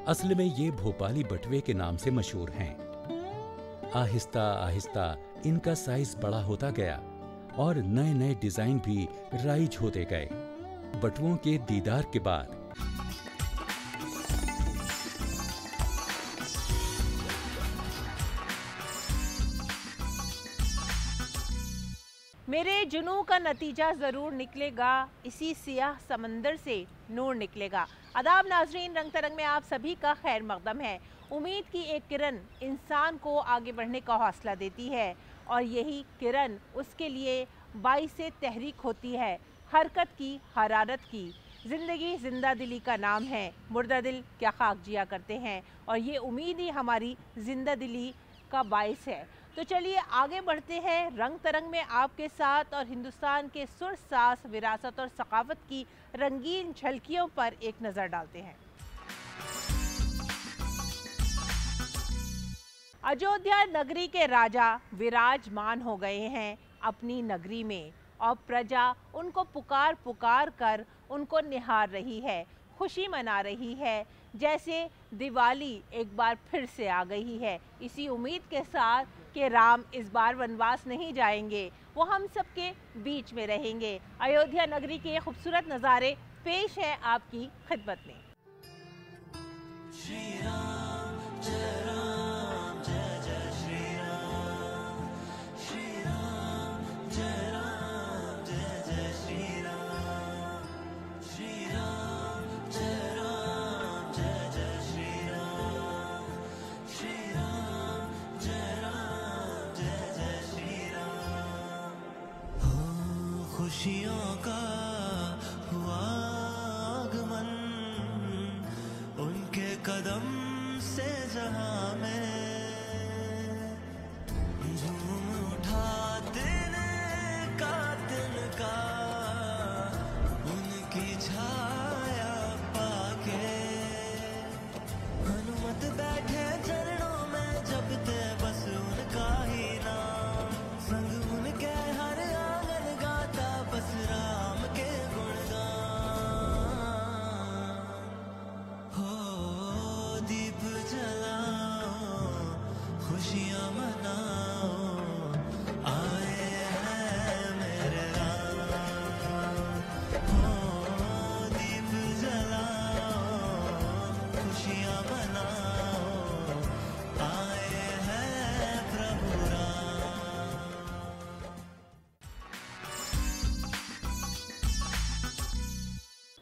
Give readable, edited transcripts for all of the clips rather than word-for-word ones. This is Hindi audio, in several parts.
असल में ये भोपाली बटुए के नाम से मशहूर हैं। आहिस्ता आहिस्ता इनका साइज बड़ा होता गया और नए नए डिजाइन भी राइज होते गए। बटुओं के दीदार के बाद मेरे जुनू का नतीजा ज़रूर निकलेगा, इसी सियाह समंदर से नूर निकलेगा। आदाब नाजरीन, रंग तरंग में आप सभी का खैर मकदम है। उम्मीद की एक किरण इंसान को आगे बढ़ने का हौसला देती है और यही किरण उसके लिए बाइसे तहरीक होती है, हरकत की, हरारत की। ज़िंदगी जिंदा दिली का नाम है, मुर्दा दिल क्या खाक जिया करते हैं और ये उम्मीद ही हमारी जिंदा दिली का बाइस है। तो चलिए आगे बढ़ते हैं रंग तरंग में आपके साथ और हिंदुस्तान के सुरसास विरासत और सकाफत की रंगीन झलकियों पर एक नज़र डालते हैं। अयोध्या नगरी के राजा विराजमान हो गए हैं अपनी नगरी में और प्रजा उनको पुकार पुकार कर उनको निहार रही है, खुशी मना रही है, जैसे दिवाली एक बार फिर से आ गई है। इसी उम्मीद के साथ कि राम इस बार वनवास नहीं जाएंगे, वो हम सबके बीच में रहेंगे। अयोध्या नगरी के खूबसूरत नज़ारे पेश है आपकी खिदमत में। श्री राम जय राम जय जय श्री राम, श्री राम जय राम जय जय श्री राम, श्री राम जय राम जय जय श्री राम, श्री राम जय राम जय जय श्री राम। हो खुशियों का हुआ आगमन, उनके कदम से जहां में झूम उठा दिन का तिनका, उनकी छाया पाके हनुमत बैठे चरणों में जपते बस उनका ही नाम, संग उनके हर आंगन गाता बस राम के गुणगान। हो दीप जलाओ, खुशियां मनाओ, आए हैं मेरे राम। हो दीप जलाओ, खुशियां मनाओ, आए हैं प्रभु राम।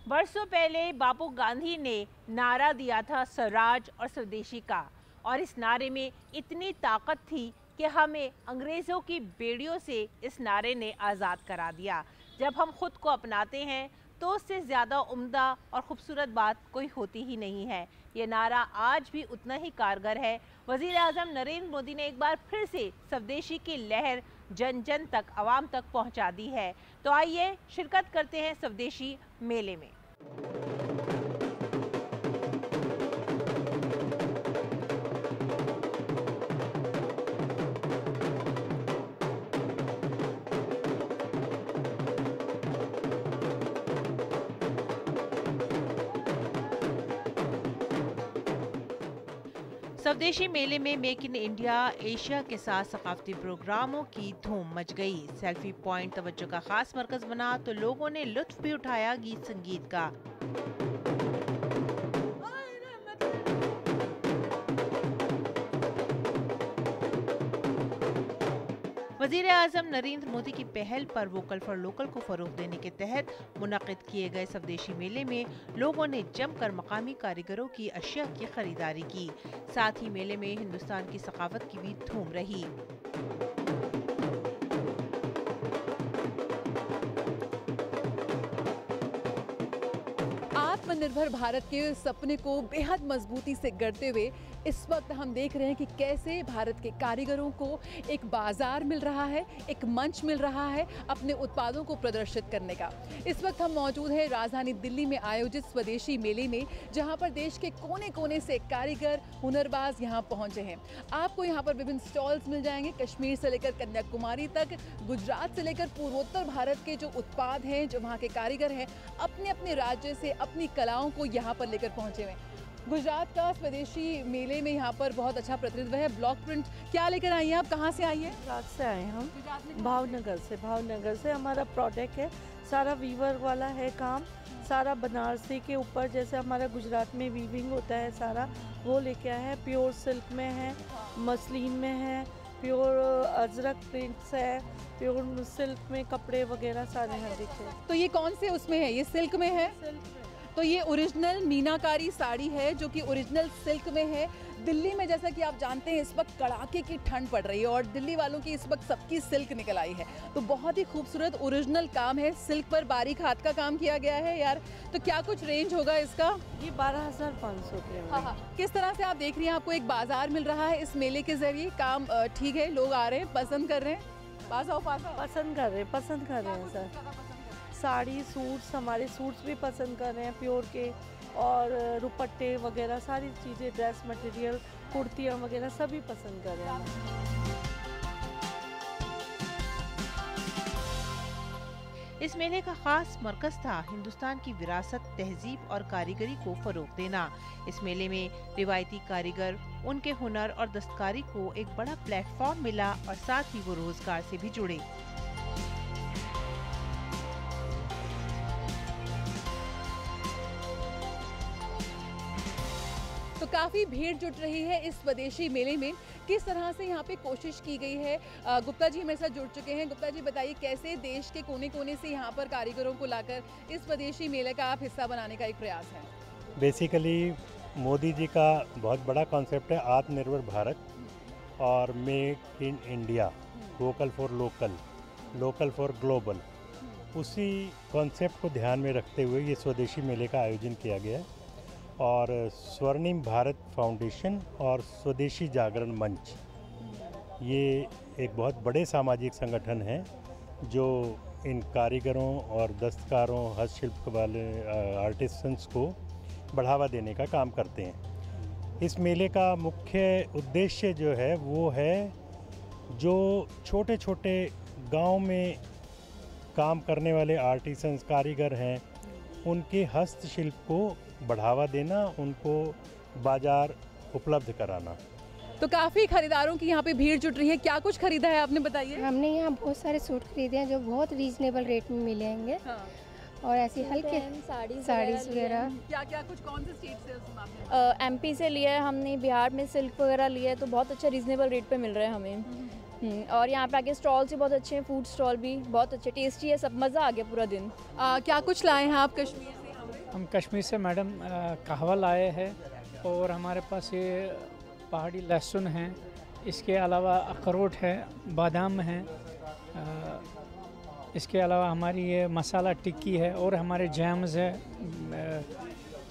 बरसों पहले बापू गांधी ने नारा दिया था स्वराज और स्वदेशी का, और इस नारे में इतनी ताकत थी कि हमें अंग्रेज़ों की बेड़ियों से इस नारे ने आज़ाद करा दिया। जब हम खुद को अपनाते हैं तो उससे ज़्यादा उम्दा और ख़ूबसूरत बात कोई होती ही नहीं है। ये नारा आज भी उतना ही कारगर है। वज़ीर आज़म नरेंद्र मोदी ने एक बार फिर से स्वदेशी की लहर जन जन तक, आवाम तक पहुंचा दी है। तो आइए शिरकत करते हैं स्वदेशी मेले में। स्वदेशी मेले में मेक इन इंडिया एशिया के साथ सकाफती प्रोग्रामों की धूम मच गई। सेल्फी पॉइंट तवज्जो का खास मरकज बना तो लोगों ने लुत्फ भी उठाया गीत संगीत का। वज़ीर आज़म नरेंद्र मोदी की पहल पर वोकल फॉर लोकल को फरोग देने के तहत मुनक़िद किए गए स्वदेशी मेले में लोगों ने जमकर मकामी कारीगरों की अशिया की खरीदारी की। साथ ही मेले में हिंदुस्तान की सकाफत की भी धूम रही। आत्मनिर्भर भारत के सपने को बेहद मजबूती से गढ़ते हुए इस वक्त हम देख रहे हैं कि कैसे भारत के कारीगरों को एक बाजार मिल रहा है, एक मंच मिल रहा है अपने उत्पादों को प्रदर्शित करने का। इस वक्त हम मौजूद हैं राजधानी दिल्ली में आयोजित स्वदेशी मेले में, जहां पर देश के कोने कोने से कारीगर, हुनरबाज यहां पहुंचे हैं। आपको यहां पर विभिन्न स्टॉल्स मिल जाएंगे, कश्मीर से लेकर कन्याकुमारी तक, गुजरात से लेकर पूर्वोत्तर भारत के जो उत्पाद हैं, जो वहाँ के कारीगर हैं, अपने अपने राज्य से अपनी कलाओं को यहाँ पर लेकर पहुँचे हुए हैं। गुजरात का स्वदेशी मेले में यहाँ पर बहुत अच्छा प्रतिनिधित्व है। ब्लॉक प्रिंट क्या लेकर आई हैं आप, कहाँ से आई हैं? गुजरात से आए हम, गुजरात में भावनगर से हमारा प्रोडक्ट है। सारा वीवर वाला है काम, सारा बनारसी के ऊपर जैसे हमारा गुजरात में वीविंग होता है सारा, वो लेके आए हैं। प्योर सिल्क में है, मसलिन में है, प्योर अजरक प्रिंट्स है, प्योर सिल्क में कपड़े वगैरह सारे हैं। देखिए तो ये कौन से उसमें है? ये सिल्क में है। तो ये ओरिजिनल मीनाकारी साड़ी है जो कि ओरिजिनल सिल्क में है। दिल्ली में जैसा कि आप जानते हैं इस वक्त कड़ाके की ठंड पड़ रही है और दिल्ली वालों की इस वक्त सबकी सिल्क निकल आई है। तो बहुत ही खूबसूरत ओरिजिनल काम है, सिल्क पर बारीक हाथ का काम किया गया है यार। तो क्या कुछ रेंज होगा इसका? ये 12,500 के हैं। हाँ। किस तरह से आप देख रही हैं, आपको एक बाजार मिल रहा है इस मेले के जरिए। काम ठीक है, लोग आ रहे हैं, पसंद कर रहे हैं, पसंद कर रहे हैं सर। साड़ी सूट्स, हमारे सूट्स भी पसंद कर रहे हैं प्योर के, और दुपट्टे वगैरह सारी चीज़ें, ड्रेस मटेरियल, कुर्तियाँ वगैरह सभी पसंद कर रहे हैं। इस मेले का खास मरकज था हिंदुस्तान की विरासत, तहजीब और कारीगरी को फरोग देना। इस मेले में रिवायती कारीगर, उनके हुनर और दस्तकारी को एक बड़ा प्लेटफॉर्म मिला और साथ ही वो रोजगार से भी जुड़े। तो काफ़ी भीड़ जुट रही है इस स्वदेशी मेले में। किस तरह से यहाँ पे कोशिश की गई है, गुप्ता जी मेरे साथ जुड़ चुके हैं। गुप्ता जी बताइए, कैसे देश के कोने कोने से यहाँ पर कारीगरों को लाकर इस स्वदेशी मेले का आप हिस्सा बनाने का एक प्रयास है? बेसिकली मोदी जी का बहुत बड़ा कॉन्सेप्ट है आत्मनिर्भर भारत और make in India, vocal for local, local for global. उसी कॉन्सेप्ट को ध्यान में रखते हुए ये स्वदेशी मेले का आयोजन किया गया है। और स्वर्णिम भारत फाउंडेशन और स्वदेशी जागरण मंच, ये एक बहुत बड़े सामाजिक संगठन हैं जो इन कारीगरों और दस्तकारों, हस्तशिल्प वाले आर्टिसंस को बढ़ावा देने का काम करते हैं। इस मेले का मुख्य उद्देश्य जो है वो है जो छोटे छोटे गांव में काम करने वाले आर्टिसंस, कारीगर हैं, उनके हस्तशिल्प को बढ़ावा देना, उनको बाजार उपलब्ध कराना। तो काफ़ी खरीदारों की यहाँ पे भीड़ जुट रही है। क्या कुछ खरीदा है आपने, बताइए? हमने यहाँ बहुत सारे सूट खरीदे हैं जो बहुत रीजनेबल रेट में मिलेंगे। हाँ। और ऐसी हल्के साड़ीज़ वगैरह। क्या क्या कुछ, कौन से स्टेट से आपने? एमपी से लिया है हमने, बिहार में सिल्क वगैरह लिया है, तो बहुत अच्छा रीजनेबल रेट पे मिल रहा है हमें। और यहाँ पे आके स्टॉल से बहुत अच्छे हैं, फूड स्टॉल भी बहुत अच्छे, टेस्टी है, सब मज़ा आ गया पूरा दिन। क्या कुछ लाए हैं आप कश्मीर से? हम कश्मीर से मैडम कहवा लाए हैं, और हमारे पास ये पहाड़ी लहसुन है, इसके अलावा अखरोट है, बादाम है, इसके अलावा हमारी ये मसाला टिक्की है, और हमारे जैम्स है,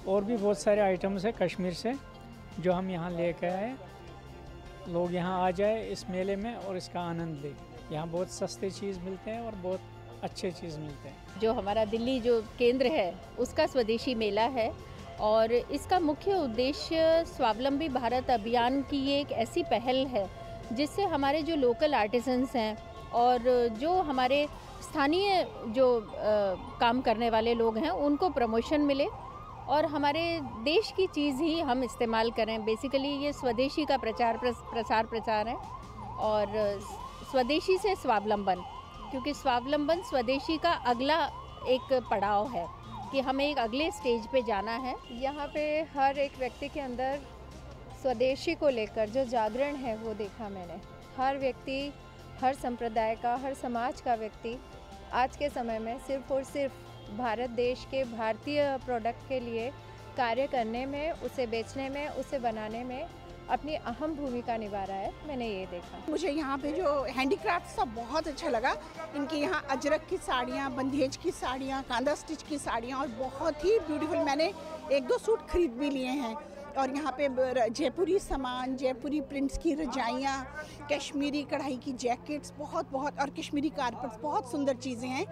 और भी बहुत सारे आइटम्स है कश्मीर से जो हम यहाँ लेके आए। लोग यहाँ आ जाए इस मेले में और इसका आनंद लें। यहाँ बहुत सस्ते चीज़ मिलते हैं और बहुत अच्छे चीज़ मिलते हैं। जो हमारा दिल्ली जो केंद्र है उसका स्वदेशी मेला है, और इसका मुख्य उद्देश्य स्वावलंबी भारत अभियान की ये एक ऐसी पहल है जिससे हमारे जो लोकल आर्टिसंस हैं और जो हमारे स्थानीय जो काम करने वाले लोग हैं उनको प्रमोशन मिले और हमारे देश की चीज़ ही हम इस्तेमाल करें। बेसिकली ये स्वदेशी का प्रचार है, और स्वदेशी से स्वावलंबन, क्योंकि स्वावलंबन स्वदेशी का अगला एक पड़ाव है कि हमें एक अगले स्टेज पे जाना है। यहाँ पे हर एक व्यक्ति के अंदर स्वदेशी को लेकर जो जागरण है वो देखा मैंने। हर व्यक्ति, हर संप्रदाय का, हर समाज का व्यक्ति आज के समय में सिर्फ और सिर्फ भारत देश के भारतीय प्रोडक्ट के लिए कार्य करने में, उसे बेचने में, उसे बनाने में अपनी अहम भूमिका निभा रहा है। मैंने ये देखा। मुझे यहाँ पे जो हैंडीक्राफ्ट सब बहुत अच्छा लगा। इनके यहाँ अजरक की साड़ियाँ, बंदेज की साड़ियाँ, कांदा स्टिच की साड़ियाँ, और बहुत ही ब्यूटीफुल। मैंने 1-2 सूट खरीद भी लिए हैं। और यहाँ पे जयपुरी सामान, जयपुरी प्रिंट्स की रजाइयाँ, कश्मीरी कढ़ाई की जैकेट्स, बहुत और कश्मीरी कारपेट्स, बहुत सुंदर चीज़ें हैं।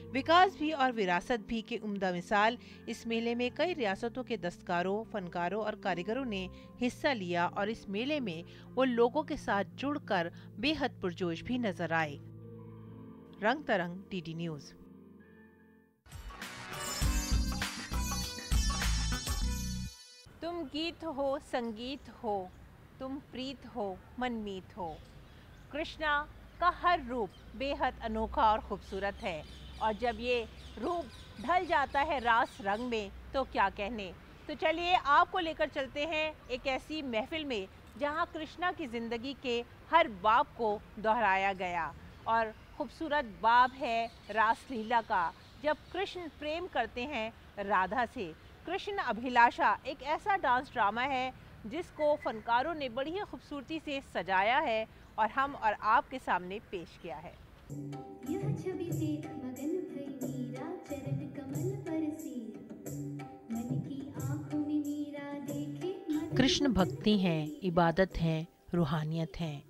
विकास भी और विरासत भी के उम्दा मिसाल इस मेले में कई रियासतों के दस्तकारों, फनकारों और कारीगरों ने हिस्सा लिया, और इस मेले में वो लोगों के साथ जुड़कर बेहद पुरजोश भी नजर आए। रंग तरंग, DD न्यूज़। गीत हो, संगीत हो, तुम प्रीत हो, मनमीत हो। कृष्णा का हर रूप बेहद अनोखा और खूबसूरत है, और जब ये रूप ढल जाता है रास रंग में तो क्या कहने। तो चलिए आपको लेकर चलते हैं एक ऐसी महफिल में जहां कृष्णा की ज़िंदगी के हर बाब को दोहराया गया, और खूबसूरत बाब है रासलीला का, जब कृष्ण प्रेम करते हैं राधा से। कृष्ण अभिलाषा एक ऐसा डांस ड्रामा है जिसको फनकारों ने बड़ी ही खूबसूरती से सजाया है और हम और आपके सामने पेश किया है। यह छवि देख मगन भई मीरा, चरण कमल पर सिर, मन की आँखों में मीरा देखे। कृष्ण भक्ति है, इबादत है, रूहानियत है,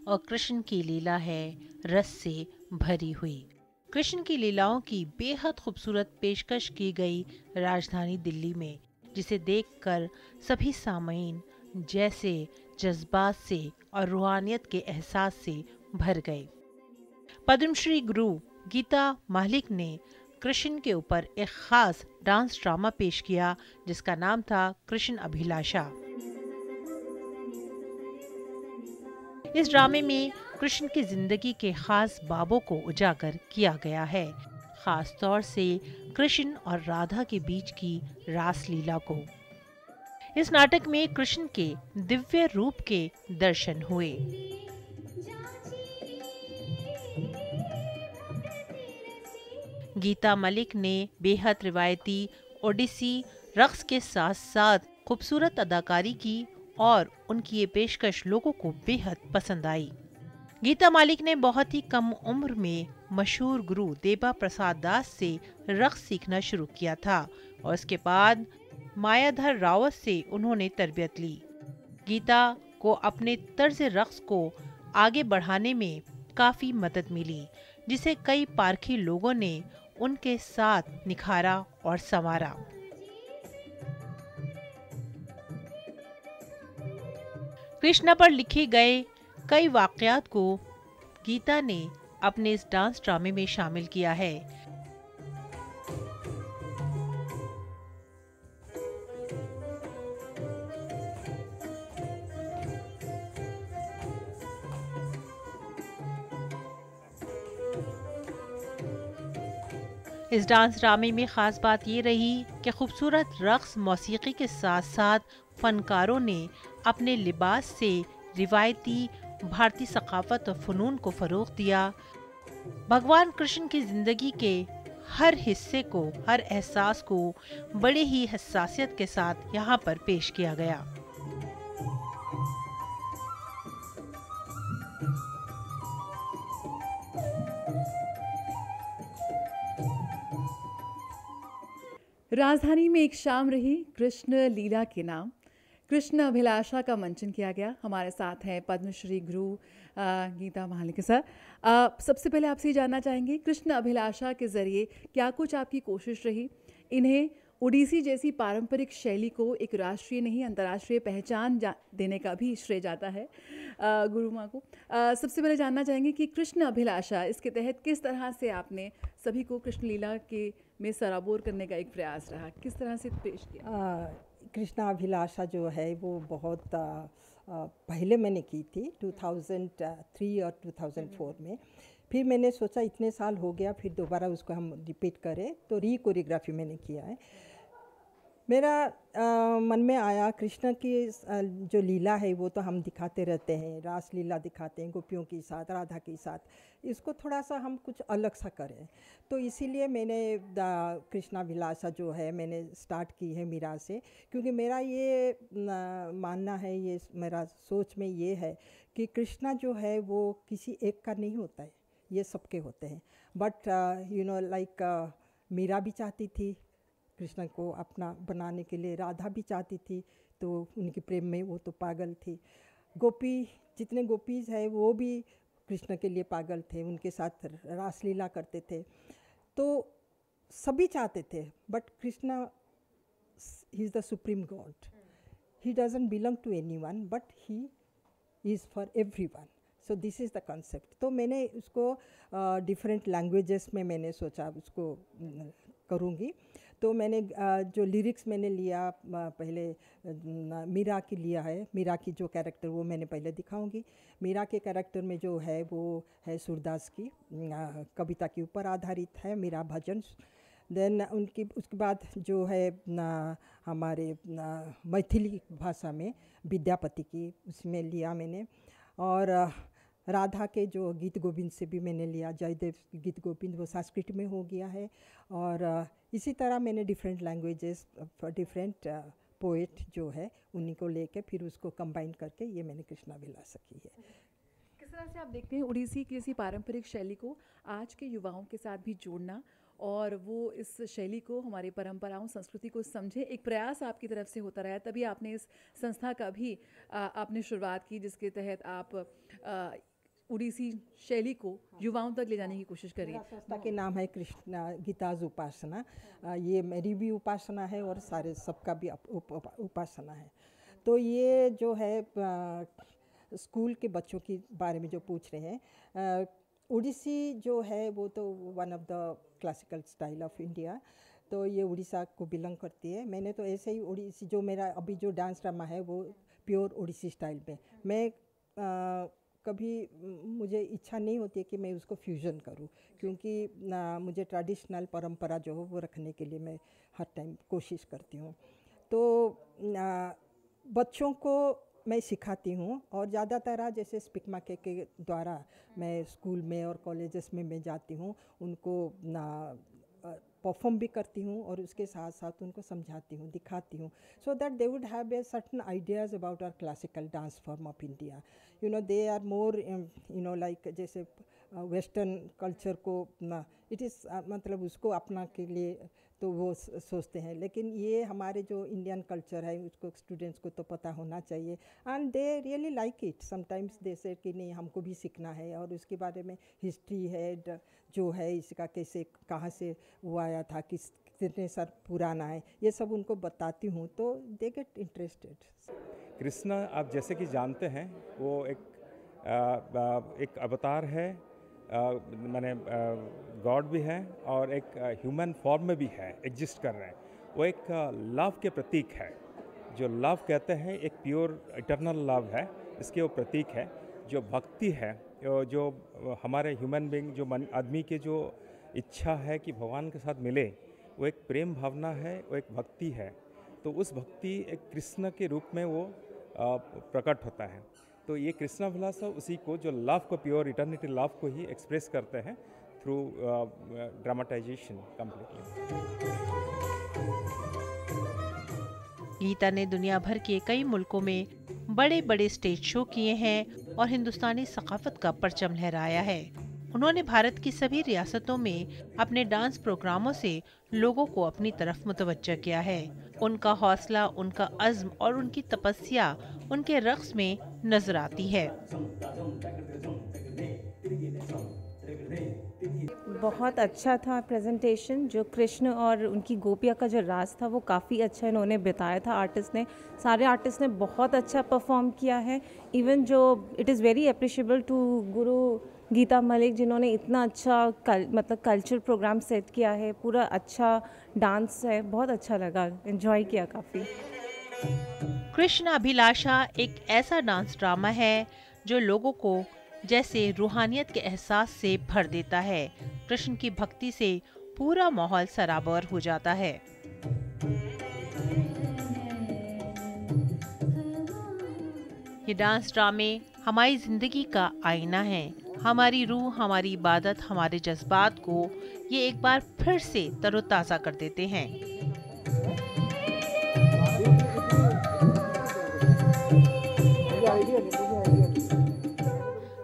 और कृष्ण की लीला है रस से भरी हुई। कृष्ण की लीलाओं की बेहद खूबसूरत पेशकश की गई राजधानी दिल्ली में, जिसे देखकर सभी सामीन जैसे जज्बात से और रूहानियत के एहसास से भर गए। पद्मश्री गुरु गीता मालिक ने कृष्ण के ऊपर एक खास डांस ड्रामा पेश किया जिसका नाम था कृष्ण अभिलाषा। इस ड्रामे में कृष्ण की जिंदगी के खास बाबों को उजागर किया गया है, खास तौर से कृष्ण और राधा के बीच की रासलीला को। इस नाटक में कृष्ण के दिव्य रूप के दर्शन हुए। गीता मलिक ने बेहद रिवायती ओडिसी रक्स के साथ साथ खूबसूरत अदाकारी की और उनकी ये पेशकश लोगों को बेहद पसंद आई। गीता मालिक ने बहुत ही कम उम्र में मशहूर गुरु देबा प्रसाद दास से रक्स सीखना शुरू किया था और उसके बाद मायाधर रावत से उन्होंने तरबियत ली। गीता को अपने तर्ज रक्स को आगे बढ़ाने में काफ़ी मदद मिली, जिसे कई पारखी लोगों ने उनके साथ निखारा और संवारा। कृष्णा पर लिखे गए कई वाक़यात को गीता ने अपने इस डांस ड्रामे में शामिल किया है। इस डांस ड्रामे में ख़ास बात ये रही कि खूबसूरत रक्स मौसीकी के साथ साथ फनकारों ने अपने लिबास से रिवायती भारतीय सकाफत और फ़नून को फ़रोग़ दिया। भगवान कृष्ण की ज़िंदगी के हर हिस्से को, हर एहसास को बड़े ही हसासियत के साथ यहाँ पर पेश किया गया। राजधानी में एक शाम रही कृष्ण लीला के नाम। कृष्ण अभिलाषा का मंचन किया गया। हमारे साथ हैं पद्मश्री गुरु गीता मालिक सर। सबसे पहले आपसे ये जानना चाहेंगे, कृष्ण अभिलाषा के ज़रिए क्या कुछ आपकी कोशिश रही इन्हें ओडिसी जैसी पारंपरिक शैली को एक राष्ट्रीय नहीं अंतर्राष्ट्रीय पहचान देने का भी श्रेय जाता है गुरु माँ को। सबसे पहले जानना चाहेंगे कि कृष्ण अभिलाषा, इसके तहत किस तरह से आपने सभी को कृष्ण लीला के में सराबोर करने का एक प्रयास रहा, किस तरह से पेश किया? कृष्ण अभिलाषा जो है वो बहुत पहले मैंने की थी 2003 और 2004 में। फिर मैंने सोचा इतने साल हो गया, फिर दोबारा उसको हम रिपीट करें, तो कोरियोग्राफी मैंने किया है। मेरा मन में आया कृष्ण की जो लीला है वो तो हम दिखाते रहते हैं, रास लीला दिखाते हैं गोपियों के साथ, राधा के साथ, इसको थोड़ा सा हम कुछ अलग सा करें। तो इसीलिए मैंने कृष्णाभिलाषा जो है मैंने स्टार्ट की है मीरा से, क्योंकि मेरा ये मानना है, ये मेरा सोच में ये है कि कृष्णा जो है वो किसी एक का नहीं होता है, ये सबके होते हैं। But you know like Meera भी चाहती थी कृष्ण को अपना बनाने के लिए, राधा भी चाहती थी, तो उनके प्रेम में वो तो पागल थी। गोपी, जितने गोपीज हैं वो भी कृष्ण के लिए पागल थे, उनके साथ रासलीला करते थे, तो सभी चाहते थे। But Krishna he is the supreme God, he doesn't belong to anyone but he is for everyone. So this is the concept. तो मैंने उसको डिफरेंट लैंग्वेजेस में मैंने सोचा उसको करूँगी। तो मैंने जो लिरिक्स मैंने लिया पहले मीरा की लिया है। मीरा की जो कैरेक्टर वो मैंने पहले दिखाऊंगी। मीरा के कैरेक्टर में जो है वो है सूरदास की कविता के ऊपर आधारित है, मीरा भजन। देन उसके बाद जो है हमारे मैथिली भाषा में विद्यापति की उसमें लिया मैंने। और राधा के जो गीत गोविंद से भी मैंने लिया, जयदेव गीत गोविंद वो संस्कृत में हो गया है। और इसी तरह मैंने डिफरेंट लैंग्वेजेस डिफरेंट पोएट जो है उन्हीं को लेके फिर उसको कंबाइन करके ये मैंने कृष्णा विलास की है। किस तरह से आप देखते हैं उड़ीसी की इसी पारंपरिक शैली को आज के युवाओं के साथ भी जोड़ना और वो इस शैली को, हमारी परंपराओं संस्कृति को समझे, एक प्रयास आपकी तरफ से होता रहा है, तभी आपने इस संस्था का भी आपने शुरुआत की जिसके तहत आप उड़ीसी शैली को युवाओं तक ले जाने की कोशिश करिए। संस्था के नाम है कृष्णा गीताज उपासना। ये मेरी भी उपासना है और सारे सबका भी उपासना है। तो ये जो है स्कूल के बच्चों के बारे में जो पूछ रहे हैं, उड़ीसी जो है वो तो one of the classical style of India, तो ये उड़ीसा को बिलोंग करती है। मैंने तो ऐसे ही उड़ीसी जो मेरा अभी जो डांस ड्रामा है वो प्योर उड़ीसी स्टाइल में। मैं कभी मुझे इच्छा नहीं होती है कि मैं उसको फ्यूज़न करूं, क्योंकि मुझे ट्रेडिशनल परंपरा जो हो वो रखने के लिए मैं हर टाइम कोशिश करती हूं। तो बच्चों को मैं सिखाती हूँ और ज़्यादातर जैसे स्पिकमा के द्वारा मैं स्कूल में और कॉलेजेस में मैं जाती हूँ, उनको परफॉर्म भी करती हूँ और उसके साथ साथ उनको समझाती हूँ, दिखाती हूँ, so that they would have a certain ideas about our classical dance form of India. You know they are more like जैसे वेस्टर्न कल्चर को इट इज़ मतलब उसको अपना के लिए तो वो सोचते हैं, लेकिन ये हमारे जो इंडियन कल्चर है उसको स्टूडेंट्स को तो पता होना चाहिए। And they really like it. Sometimes they से कि नहीं हमको भी सीखना है और उसके बारे में हिस्ट्री है जो है इसका, कैसे कहाँ से वो आया था, कितने साल पुराना है, ये सब उनको बताती हूँ तो दे गेट इंटरेस्टेड। कृष्णा आप जैसे कि जानते हैं वो एक अवतार है, माने गॉड भी है और एक ह्यूमन फॉर्म में भी है, एग्जिस्ट कर रहे हैं। वो एक लव के प्रतीक है। जो लव कहते हैं एक प्योर इटर्नल लव है, इसके वो प्रतीक है। जो भक्ति है, जो हमारे ह्यूमन बीइंग जो आदमी के जो इच्छा है कि भगवान के साथ मिले, वो एक प्रेम भावना है, वो एक भक्ति है। तो उस भक्ति एक कृष्ण के रूप में वो प्रकट होता है। तो ये कृष्णा विलास उसी को, जो लव को, प्योर इटर्निटी लव को ही एक्सप्रेस करते हैं थ्रू ड्रामाटाइजेशन कंप्लीटली। गीता ने दुनिया भर के कई मुल्कों में बड़े बड़े स्टेज शो किए हैं और हिंदुस्तानी सकाफत का परचम लहराया है। उन्होंने भारत की सभी रियासतों में अपने डांस प्रोग्रामों से लोगों को अपनी तरफ मुतवज्जह किया है। उनका हौसला, उनका अज़्म और उनकी तपस्या उनके रक़्स में नजर आती है। बहुत अच्छा था प्रेजेंटेशन। जो कृष्ण और उनकी गोपिया का जो राज था वो काफ़ी अच्छा इन्होंने बताया था। आर्टिस्ट ने, सारे आर्टिस्ट ने बहुत अच्छा परफॉर्म किया है। इवन जो it is very appreciable to Guru Geeta Malik, जिन्होंने इतना अच्छा मतलब कल्चर प्रोग्राम सेट किया है। पूरा अच्छा डांस है, बहुत अच्छा लगा, एंजॉय किया काफ़ी। कृष्ण अभिलाषा एक ऐसा डांस ड्रामा है जो लोगों को जैसे रूहानियत के एहसास से भर देता है। कृष्ण की भक्ति से पूरा माहौल सराबोर हो जाता है। ये डांस ड्रामे हमारी जिंदगी का आईना है। हमारी रूह, हमारी इबादत, हमारे जज्बात को ये एक बार फिर से तरोताज़ा कर देते हैं।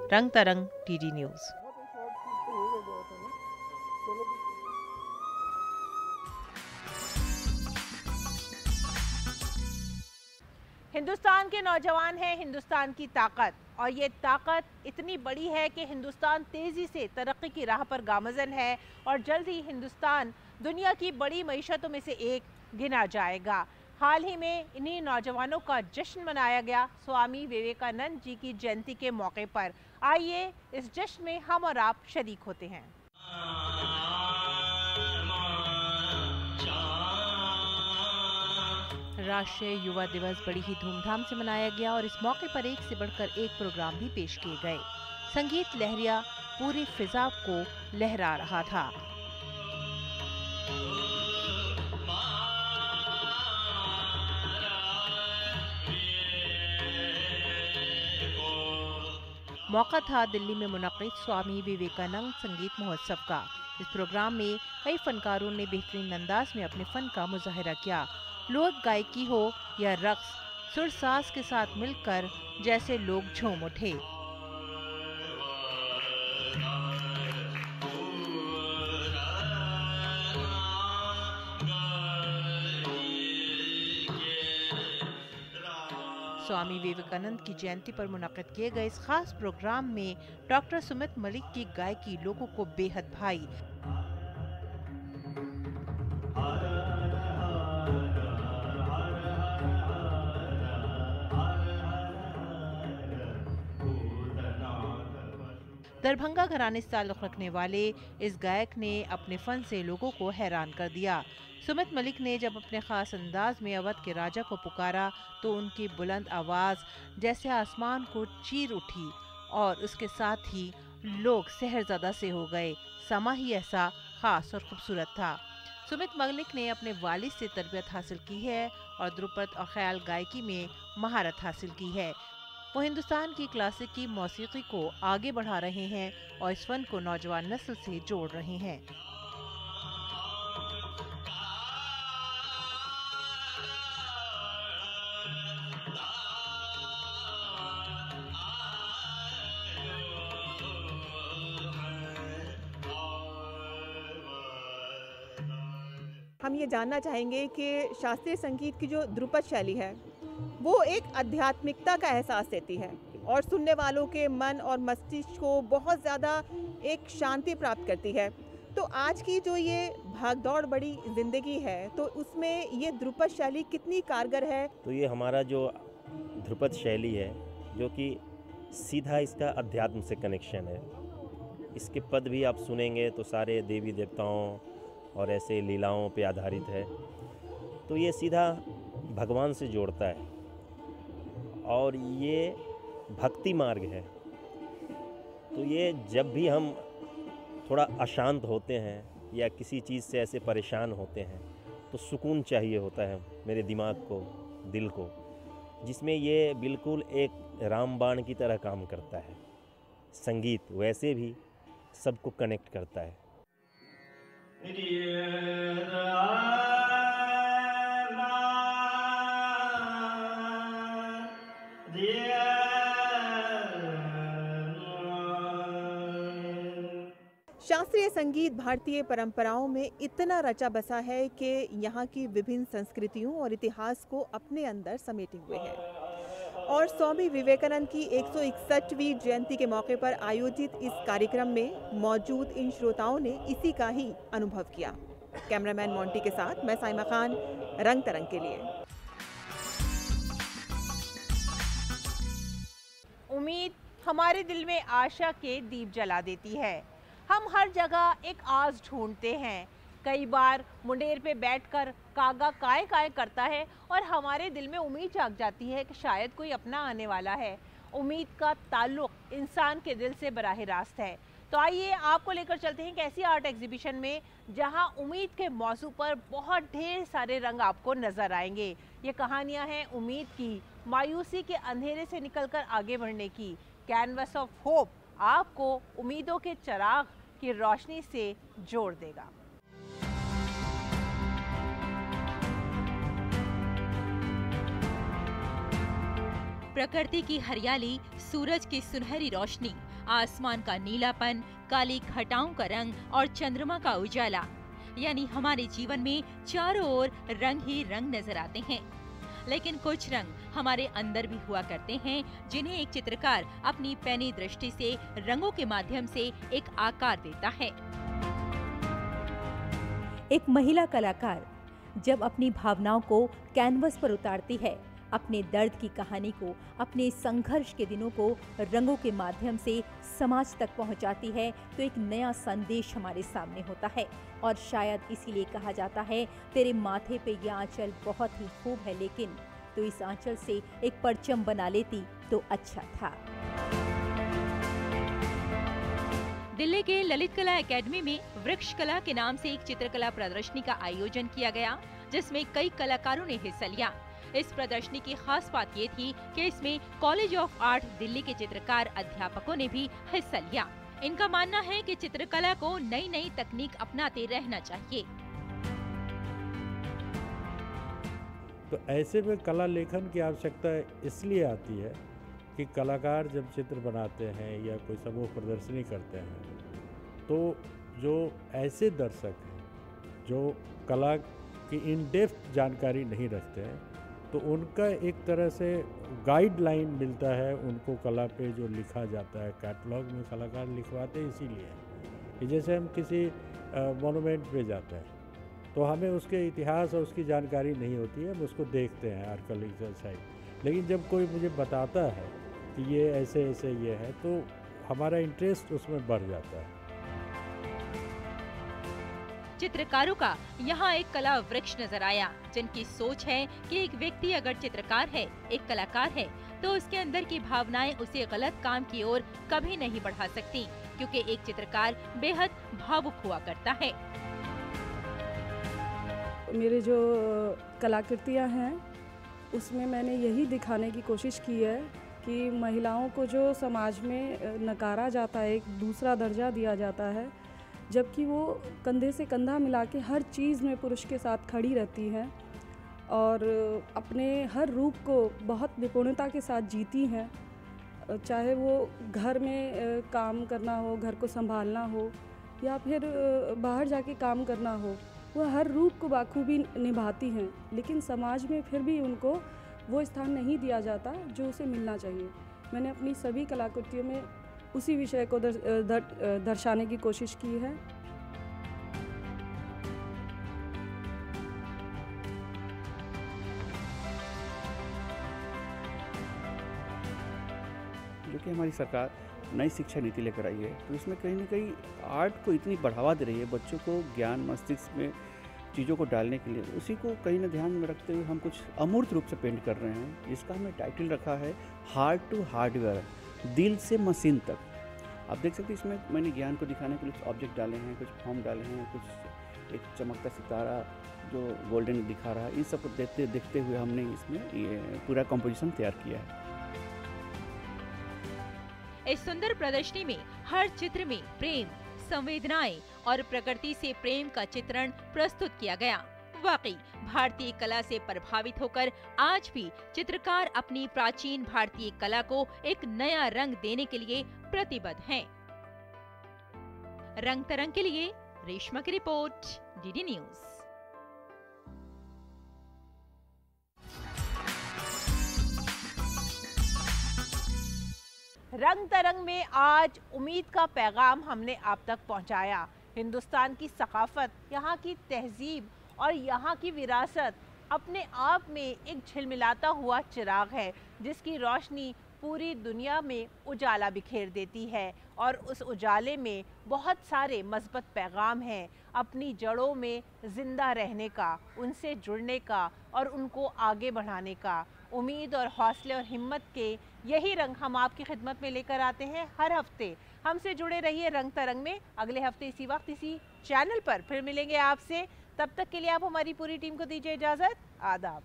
रंग तरंग, टीडी न्यूज़। हिंदुस्तान के नौजवान हैं हिंदुस्तान की ताकत, और ये ताकत इतनी बड़ी है कि हिंदुस्तान तेज़ी से तरक्की की राह पर गामज़न है और जल्द ही हिंदुस्तान दुनिया की बड़ी मईशतों में से एक गिना जाएगा। हाल ही में इन्हीं नौजवानों का जश्न मनाया गया स्वामी विवेकानंद जी की जयंती के मौके पर। आइए इस जश्न में हम और आप शरीक होते हैं। अंतर्राष्ट्रीय युवा दिवस बड़ी ही धूमधाम से मनाया गया और इस मौके पर एक से बढ़कर एक प्रोग्राम भी पेश किए गए। संगीत लहरिया पूरी फिजा को लहरा रहा था। मौका था दिल्ली में मुनक़्क़िद स्वामी विवेकानंद संगीत महोत्सव का। इस प्रोग्राम में कई फनकारों ने बेहतरीन अंदाज में अपने फन का मुजाहिरा किया। लोक गायकी हो या रक्स, सुर साज के साथ मिलकर जैसे लोग झूम उठे। स्वामी विवेकानंद की जयंती पर मुनक़्क़िद किए गए इस खास प्रोग्राम में डॉक्टर सुमित मलिक की गायकी लोगों को बेहद भाई। दरभंगा घराने से ताल्लुक़ रखने वाले इस गायक ने अपने फन से लोगों को हैरान कर दिया। सुमित मलिक ने जब अपने ख़ास अंदाज में अवध के राजा को पुकारा तो उनकी बुलंद आवाज़ जैसे आसमान को चीर उठी और उसके साथ ही लोग सहरज़दा से हो गए। समा ही ऐसा ख़ास और ख़ूबसूरत था। सुमित मलिक ने अपने वालिद से तरबियत हासिल की है और ध्रुपद और ख्याल गायकी में महारत हासिल की है। वो हिंदुस्तान की क्लासिक की मौसीकी को आगे बढ़ा रहे हैं और इस फन को नौजवान नस्ल से जोड़ रहे हैं। हम ये जानना चाहेंगे कि शास्त्रीय संगीत की जो ध्रुपद शैली है वो एक आध्यात्मिकता का एहसास देती है और सुनने वालों के मन और मस्तिष्क को बहुत ज़्यादा एक शांति प्राप्त करती है। तो आज की जो ये भागदौड़ बड़ी ज़िंदगी है तो उसमें ये ध्रुपद शैली कितनी कारगर है? तो ये हमारा जो ध्रुपद शैली है जो कि सीधा इसका अध्यात्म से कनेक्शन है। इसके पद भी आप सुनेंगे तो सारे देवी देवताओं और ऐसे लीलाओं पे आधारित है। तो ये सीधा भगवान से जोड़ता है और ये भक्ति मार्ग है। तो ये जब भी हम थोड़ा अशांत होते हैं या किसी चीज़ से ऐसे परेशान होते हैं तो सुकून चाहिए होता है मेरे दिमाग को, दिल को, जिसमें ये बिल्कुल एक रामबाण की तरह काम करता है। संगीत वैसे भी सबको कनेक्ट करता है। शास्त्रीय संगीत भारतीय परंपराओं में इतना रचा बसा है कि यहाँ की विभिन्न संस्कृतियों और इतिहास को अपने अंदर समेटे हुए है। और स्वामी विवेकानंद की 161वीं जयंती के मौके पर आयोजित इस कार्यक्रम में मौजूद इन श्रोताओं ने इसी का ही अनुभव किया। कैमरामैन मोंटी के साथ मैं साइमा खान, रंग तरंग के लिए। उम्मीद हमारे दिल में आशा के दीप जला देती है। हम हर जगह एक आस ढूंढते हैं। कई बार मुंडेर पे बैठकर कागा काय काय करता है और हमारे दिल में उम्मीद जाग जाती है कि शायद कोई अपना आने वाला है। उम्मीद का ताल्लुक इंसान के दिल से बराह रास्त है। तो आइए आपको लेकर चलते हैं एक ऐसी आर्ट एग्जीबिशन में जहां उम्मीद के मौजू पर बहुत ढेर सारे रंग आपको नजर आएंगे। ये कहानियां हैं उम्मीद की, मायूसी के अंधेरे से निकलकर आगे बढ़ने की। कैनवस ऑफ होप आपको उम्मीदों के चिराग की रोशनी से जोड़ देगा। प्रकृति की हरियाली, सूरज की सुनहरी रोशनी, आसमान का नीलापन, काली घटाओं का रंग और चंद्रमा का उजाला, यानी हमारे जीवन में चारों ओर रंग ही रंग नजर आते हैं। लेकिन कुछ रंग हमारे अंदर भी हुआ करते हैं जिन्हें एक चित्रकार अपनी पैनी दृष्टि से रंगों के माध्यम से एक आकार देता है। एक महिला कलाकार जब अपनी भावनाओं को कैनवस पर उतारती है अपने दर्द की कहानी को, अपने संघर्ष के दिनों को रंगों के माध्यम से समाज तक पहुंचाती है तो एक नया संदेश हमारे सामने होता है। और शायद इसीलिए कहा जाता है, तेरे माथे पे ये आंचल बहुत ही खूब है, लेकिन तो इस आंचल से एक परचम बना लेती तो अच्छा था। दिल्ली के ललित कला एकेडमी में वृक्ष कला के नाम से एक चित्रकला प्रदर्शनी का आयोजन किया गया, जिसमें कई कलाकारों ने हिस्सा लिया। इस प्रदर्शनी की खास बात ये थी कि इसमें कॉलेज ऑफ आर्ट दिल्ली के चित्रकार अध्यापकों ने भी हिस्सा लिया। इनका मानना है कि चित्रकला को नई नई तकनीक अपनाते रहना चाहिए। तो ऐसे में कला लेखन की आवश्यकता इसलिए आती है कि कलाकार जब चित्र बनाते हैं या कोई समूह प्रदर्शनी करते हैं, तो जो ऐसे दर्शक हैं जो कला की इन डेप्थ जानकारी नहीं रखते हैं, तो उनका एक तरह से गाइडलाइन मिलता है उनको कला पे जो लिखा जाता है। कैटलॉग में कलाकार लिखवाते इसीलिए कि जैसे हम किसी मोनूमेंट पे जाते हैं तो हमें उसके इतिहास और उसकी जानकारी नहीं होती है, हम उसको देखते हैं आर्कियोलॉजिकल साइट। लेकिन जब कोई मुझे बताता है कि ये ऐसे ऐसे ये है, तो हमारा इंटरेस्ट उसमें बढ़ जाता है। चित्रकारों का यहाँ एक कला वृक्ष नजर आया, जिनकी सोच है कि एक व्यक्ति अगर चित्रकार है, एक कलाकार है, तो उसके अंदर की भावनाएं उसे गलत काम की ओर कभी नहीं बढ़ा सकती, क्योंकि एक चित्रकार बेहद भावुक हुआ करता है। मेरे जो कलाकृतियाँ हैं उसमें मैंने यही दिखाने की कोशिश की है कि महिलाओं को जो समाज में नकारा जाता है, एक दूसरा दर्जा दिया जाता है, जबकि वो कंधे से कंधा मिला के हर चीज़ में पुरुष के साथ खड़ी रहती हैं और अपने हर रूप को बहुत निपुणता के साथ जीती हैं। चाहे वो घर में काम करना हो, घर को संभालना हो, या फिर बाहर जाके काम करना हो, वो हर रूप को बाखूबी निभाती हैं। लेकिन समाज में फिर भी उनको वो स्थान नहीं दिया जाता जो उसे मिलना चाहिए। मैंने अपनी सभी कलाकृतियों में उसी विषय को दर्शाने की कोशिश की है। जो कि हमारी सरकार नई शिक्षा नीति लेकर आई है, तो इसमें कहीं ना कहीं आर्ट को इतनी बढ़ावा दे रही है, बच्चों को ज्ञान मस्तिष्क में चीज़ों को डालने के लिए। उसी को कहीं ना ध्यान में रखते हुए हम कुछ अमूर्त रूप से पेंट कर रहे हैं, जिसका हमने टाइटल रखा है हार्ट टू हार्डवेयर, दिल से मशीन तक। आप देख सकते हैं इसमें मैंने ज्ञान को दिखाने के लिए कुछ ऑब्जेक्ट डाले हैं, कुछ फॉर्म डाले हैं, कुछ एक चमकता सितारा जो गोल्डन दिखा रहा है, इन सबको देखते हुए हमने इसमें ये पूरा कंपोजिशन तैयार किया है। इस सुंदर प्रदर्शनी में हर चित्र में प्रेम, संवेदनाएं और प्रकृति से प्रेम का चित्रण प्रस्तुत किया गया। वाकई भारतीय कला से प्रभावित होकर आज भी चित्रकार अपनी प्राचीन भारतीय कला को एक नया रंग देने के लिए प्रतिबद्ध हैं। रंग तरंग के लिए रेशमा की रिपोर्ट, डीडी न्यूज। रंग तरंग में आज उम्मीद का पैगाम हमने आप तक पहुंचाया। हिंदुस्तान की सकाफत, यहाँ की तहजीब और यहाँ की विरासत अपने आप में एक झिलमिलाता हुआ चिराग है, जिसकी रोशनी पूरी दुनिया में उजाला बिखेर देती है। और उस उजाले में बहुत सारे मस्बत पैगाम हैं, अपनी जड़ों में ज़िंदा रहने का, उनसे जुड़ने का और उनको आगे बढ़ाने का। उम्मीद और हौसले और हिम्मत के यही रंग हम आपकी खिदमत में लेकर आते हैं हर हफ्ते। हमसे जुड़े रहिए रंग तरंग में। अगले हफ्ते इसी वक्त इसी चैनल पर फिर मिलेंगे आपसे। तब तक के लिए आप हमारी पूरी टीम को दीजिए इजाज़त। आदाब।